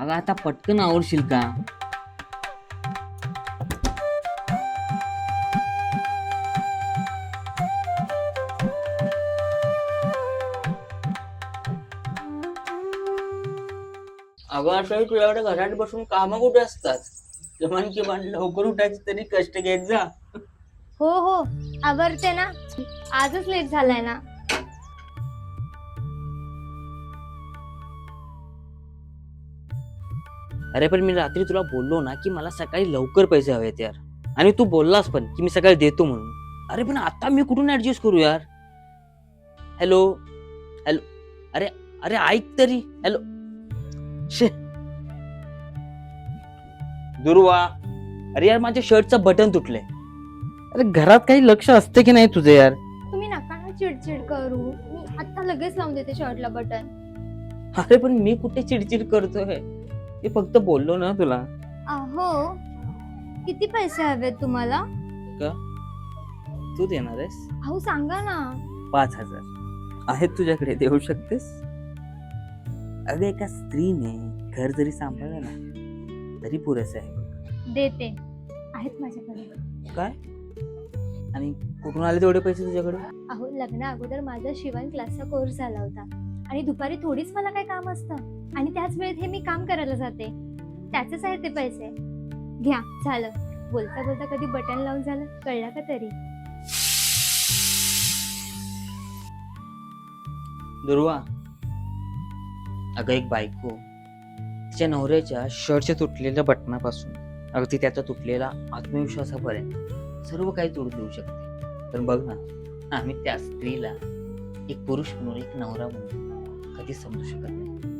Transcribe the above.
अगं आता पटकन आवडशील का? अगं असं तुझ्याकडे घरात बसून कामं कुठे असतात? किमान किमान लवकर उठायचं तरी कष्ट घेत जा. हो हो, आवरते ना. आजच लेट झालाय ना. अरे पण मी रात्री तुला बोललो ना की मला सकाळी लवकर पैसे हवेत यार. आणि तू बोललास पण की मी सकाळी देतो म्हणून. अरे पण आता मी कुठून ऍडजस्ट करू यार? Hello hello. अरे अरे ऐक तरी. हॅलो. शे. दुर्वा. अरे यार माझ्या शर्टचं बटन तुटलंय. अरे घरात काही लक्ष असते की नाही तुझे यार? तुम्ही नका ना चिडचिड करू. मी आता लगेच लावून देते शर्टला बटन. अरे पण मी कुठे चिडचिड करतोय? मी फक्त बोललो ना तुला. अहो, किती पैसे हवेत तुम्हाला? का? तू देणार आहेस? अहो सांगा ना. 5,000 आहेत तुझ्याकडे, देऊ शकतेस? अगं एका स्त्रीने घर जरी सांभाळलं ना तरी पुरेसे आहे बघ. देते, आहेत माझ्याकडे. काय? आणि कुठून आले तेवढे पैसे तुझ्याकडे? अहो लग्ना अगोदर माझा शिवण क्लासचा कोर्स झाला होता आणि दुपारी थोडीच मला काय काम असतं आणि त्याच वेळेत हे मी काम करायला जाते. त्याचेच आहेत ते पैसे. घ्या, झालं. बोलता बोलता कधी बटन लावून झालं कळलं का तरी? दुर्वा, अगं एक बायको तिच्या नवऱ्याच्या शर्टच्या तुटलेल्या बटनापासून अगदी त्याचा तुटलेला आत्मविश्वासापर्यंत सर्व काही तोडून देऊ शकते. पण बघ ना, आम्ही त्या स्त्रीला एक पुरुष म्हणून, एक नवरा म्हणून कधीच समजू शकत नाही.